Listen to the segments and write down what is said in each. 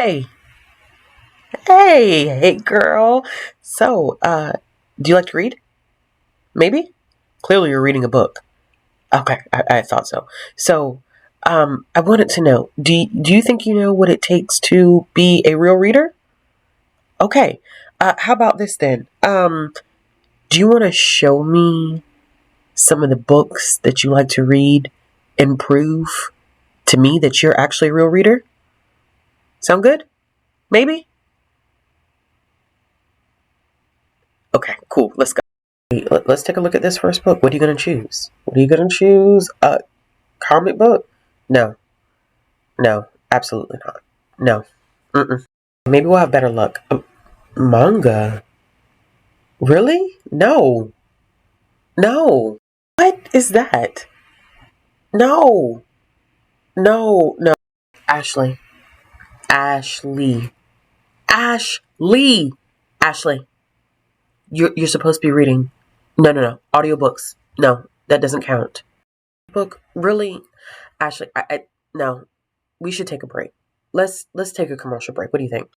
Hey, hey, girl. So, do you like to read? Maybe? Clearly you're reading a book. Okay, I thought so. So, I wanted to know, do you think you know what it takes to be a real reader? Okay, how about this then? Do you want to show me some of the books that you like to read and prove to me that you're actually a real reader? Sound good? Maybe? Okay, cool. Let's go. Let's take a look at this first book. What are you going to choose? What are you going to choose? A comic book? No. No. Absolutely not. No. Mm-mm. Maybe we'll have better luck. Manga? Really? No. No. What is that? No. No. No. Ashley. Ashley. Ashley. Ashley. You're supposed to be reading. No. Audiobooks. No, that doesn't count. Book? Really? Ashley, no. We should take a break. Let's take a commercial break. What do you think?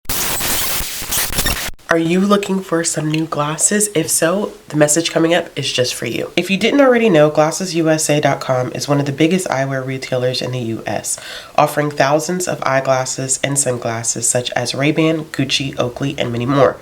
Are you looking for some new glasses? If so, the message coming up is just for you. If you didn't already know, GlassesUSA.com is one of the biggest eyewear retailers in the US, offering thousands of eyeglasses and sunglasses such as Ray-Ban, Gucci, Oakley, and many more.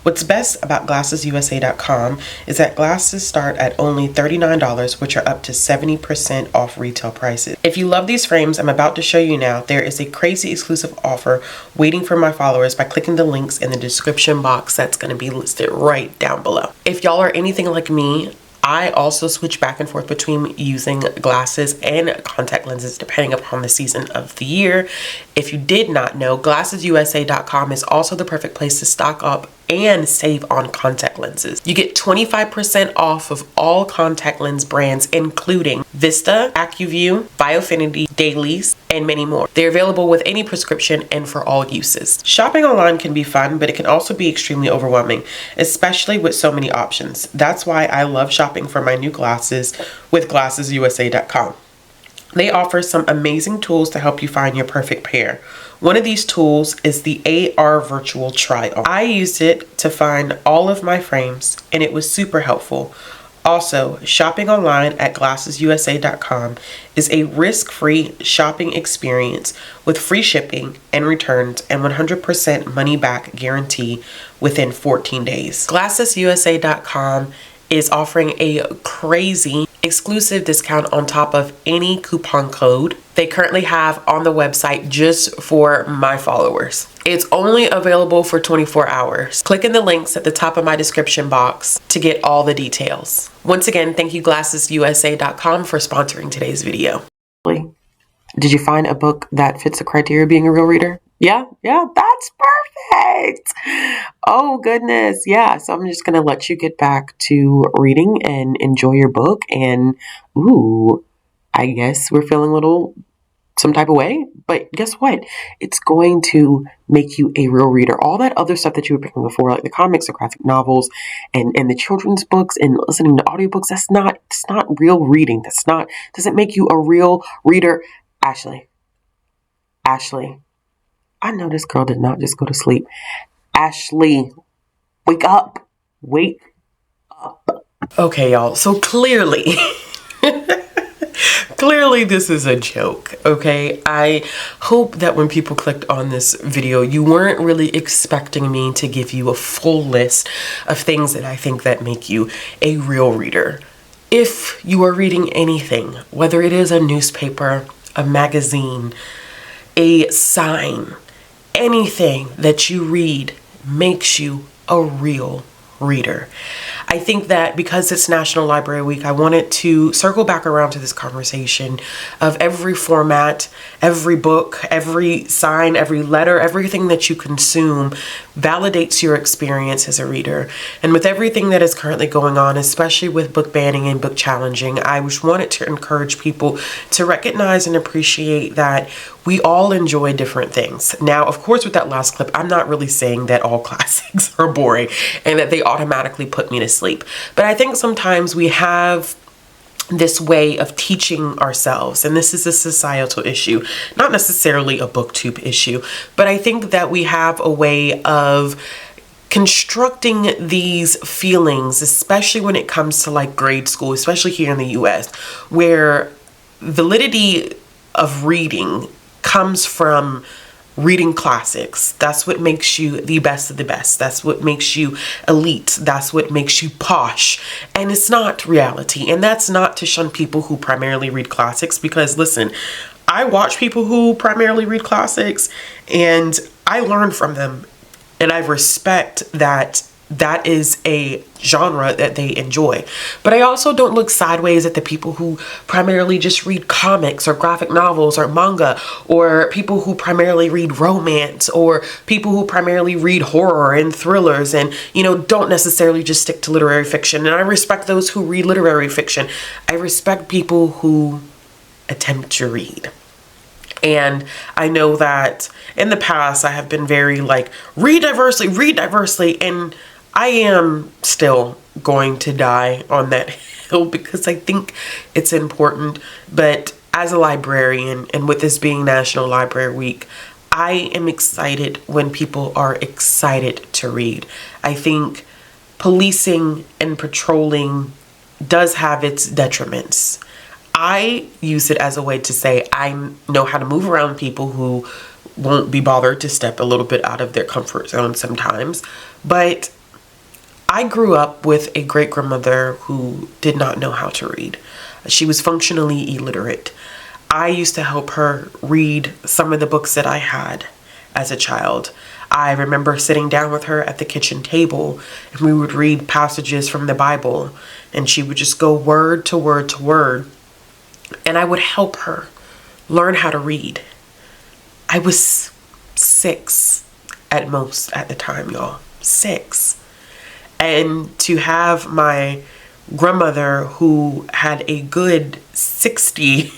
What's best about GlassesUSA.com is that glasses start at only $39, which are up to 70% off retail prices. If you love these frames I'm about to show you now, there is a crazy exclusive offer waiting for my followers by clicking the links in the description box that's going to be listed right down below. If y'all are anything like me, I also switch back and forth between using glasses and contact lenses depending upon the season of the year. If you did not know, GlassesUSA.com is also the perfect place to stock up and save on contact lenses. You get 25% off of all contact lens brands, including Vista, AccuView, Biofinity, Dailies, and many more. They're available with any prescription and for all uses. Shopping online can be fun, but it can also be extremely overwhelming, especially with so many options. That's why I love shopping for my new glasses with GlassesUSA.com. They offer some amazing tools to help you find your perfect pair. One of these tools is the AR Virtual Try-On. I used it to find all of my frames and it was super helpful. Also, shopping online at GlassesUSA.com is a risk-free shopping experience with free shipping and returns and 100% money-back guarantee within 14 days. GlassesUSA.com is offering a crazy exclusive discount on top of any coupon code they currently have on the website just for my followers. It's only available for 24 hours. Click in the links at the top of my description box to get all the details. Once again, thank you GlassesUSA.com for sponsoring today's video. Did you find a book that fits the criteria of being a real reader? Yeah, that's perfect. Oh, goodness. Yeah, so I'm just going to let you get back to reading and enjoy your book. And, ooh, I guess we're feeling a little some type of way. But guess what? It's going to make you a real reader. All that other stuff that you were picking before, like the comics, the graphic novels, and the children's books and listening to audiobooks, it's not real reading. Doesn't make you a real reader. Ashley. I know this girl did not just go to sleep. Ashley, wake up. Wake up. Okay, y'all. So clearly, this is a joke, okay? I hope that when people clicked on this video, you weren't really expecting me to give you a full list of things that I think that make you a real reader. If you are reading anything, whether it is a newspaper, a magazine, a sign, anything that you read makes you a real reader. I think that because it's National Library Week, I wanted to circle back around to this conversation of every format, every book, every sign, every letter, everything that you consume validates your experience as a reader. And with everything that is currently going on, especially with book banning and book challenging, I just wanted to encourage people to recognize and appreciate that we all enjoy different things. Now, of course, with that last clip, I'm not really saying that all classics are boring and that they automatically put me to sleep. But I think sometimes we have this way of teaching ourselves. And this is a societal issue, not necessarily a booktube issue, but I think that we have a way of constructing these feelings, especially when it comes to like grade school, especially here in the US, where validity of reading comes from reading classics. That's what makes you the best of the best. That's what makes you elite. That's what makes you posh. And it's not reality. And that's not to shun people who primarily read classics, because listen, I watch people who primarily read classics and I learn from them. And I respect that that is a genre that they enjoy. But I also don't look sideways at the people who primarily just read comics or graphic novels or manga, or people who primarily read romance, or people who primarily read horror and thrillers and, you know, don't necessarily just stick to literary fiction. And I respect those who read literary fiction. I respect people who attempt to read. And I know that in the past I have been very like, read diversely, and I am still going to die on that hill because I think it's important. But as a librarian, and with this being National Library Week, I am excited when people are excited to read. I think policing and patrolling does have its detriments. I use it as a way to say I know how to move around people who won't be bothered to step a little bit out of their comfort zone sometimes. But I grew up with a great-grandmother who did not know how to read. She was functionally illiterate. I used to help her read some of the books that I had as a child. I remember sitting down with her at the kitchen table and we would read passages from the Bible, and she would just go word to word to word. And I would help her learn how to read. I was 6 at most at the time, y'all. 6. And to have my grandmother, who had a good 60,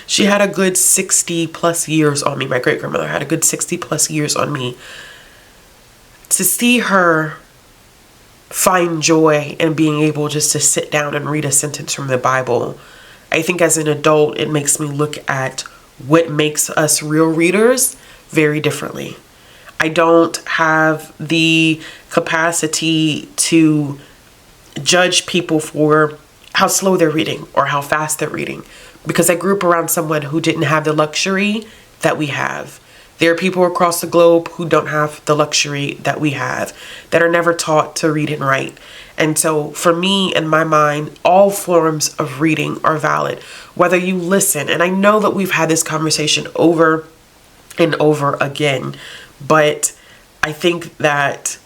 she had a good 60 plus years on me. My great grandmother had a good 60 plus years on me. To see her find joy in being able just to sit down and read a sentence from the Bible, I think as an adult, it makes me look at what makes us real readers very differently. I don't have the capacity to judge people for how slow they're reading or how fast they're reading, because I grew up around someone who didn't have the luxury that we have. There are people across the globe who don't have the luxury that we have, that are never taught to read and write. And so for me, in my mind, all forms of reading are valid, whether you listen. And I know that we've had this conversation over and over again, but I think that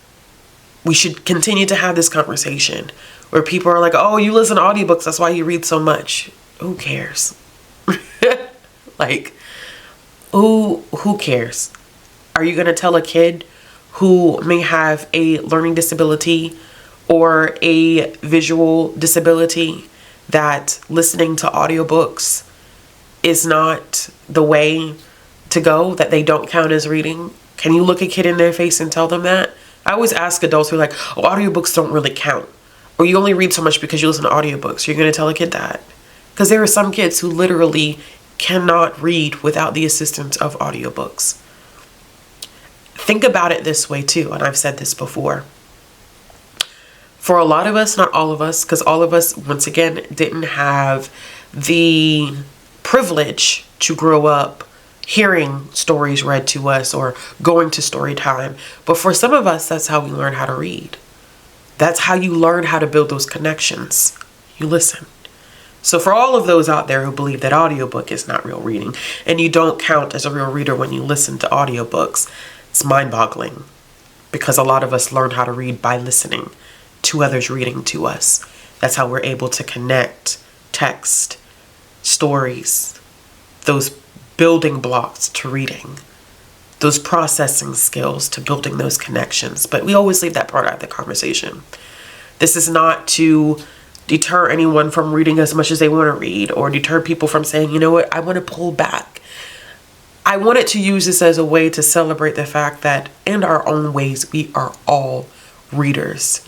we should continue to have this conversation where people are like, oh, you listen to audiobooks, that's why you read so much. Who cares? Like, who cares? Are you going to tell a kid who may have a learning disability or a visual disability that listening to audiobooks is not the way to go, that they don't count as reading? Can you look a kid in their face and tell them that? I always ask adults who are like, oh, audiobooks don't really count, or you only read so much because you listen to audiobooks. You're going to tell a kid that? Because there are some kids who literally cannot read without the assistance of audiobooks. Think about it this way too, and I've said this before. For a lot of us, not all of us, because all of us, once again, didn't have the privilege to grow up hearing stories read to us or going to story time. But for some of us, that's how we learn how to read. That's how you learn how to build those connections. You listen. So for all of those out there who believe that audiobook is not real reading, and you don't count as a real reader when you listen to audiobooks, it's mind-boggling, because a lot of us learn how to read by listening to others reading to us. That's how we're able to connect text, stories, those building blocks to reading, those processing skills to building those connections. But we always leave that part out of the conversation. This is not to deter anyone from reading as much as they want to read, or deter people from saying, you know what, I want to pull back. I wanted to use this as a way to celebrate the fact that in our own ways, we are all readers.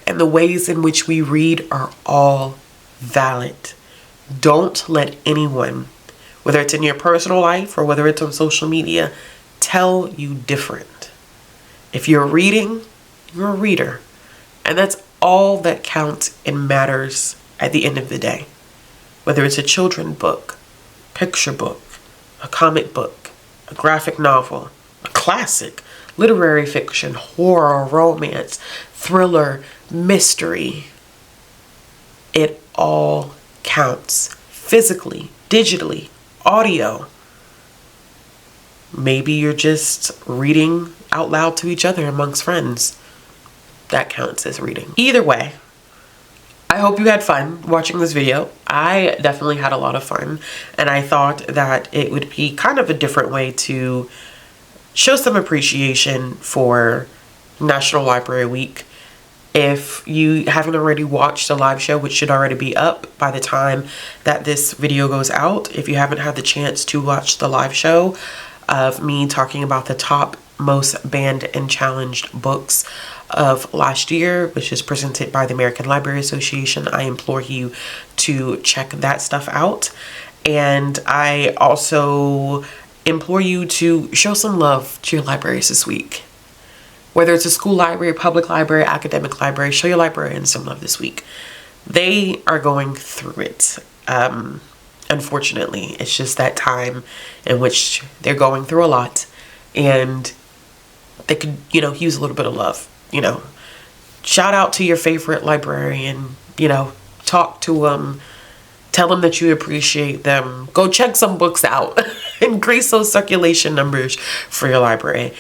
And the ways in which we read are all valid. Don't let anyone, whether it's in your personal life or whether it's on social media, tell you different. If you're reading, you're a reader. And that's all that counts and matters at the end of the day. Whether it's a children's book, picture book, a comic book, a graphic novel, a classic, literary fiction, horror, romance, thriller, mystery. It all counts. Physically, digitally, audio. Maybe you're just reading out loud to each other amongst friends. That counts as reading. Either way, I hope you had fun watching this video. I definitely had a lot of fun, and I thought that it would be kind of a different way to show some appreciation for National Library Week. If you haven't already watched the live show, which should already be up by the time that this video goes out, if you haven't had the chance to watch the live show of me talking about the top most banned and challenged books of last year, which is presented by the American Library Association, I implore you to check that stuff out. And I also implore you to show some love to your libraries this week. Whether it's a school library, public library, academic library, show your librarians some love this week. They are going through it. Unfortunately, it's just that time in which they're going through a lot, and they could, use a little bit of love. Shout out to your favorite librarian, talk to them, tell them that you appreciate them. Go check some books out. Increase those circulation numbers for your library.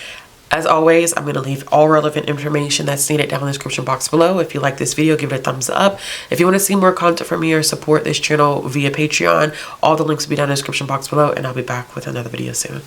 As always, I'm going to leave all relevant information that's needed down in the description box below. If you like this video, give it a thumbs up. If you want to see more content from me or support this channel via Patreon, all the links will be down in the description box below, and I'll be back with another video soon.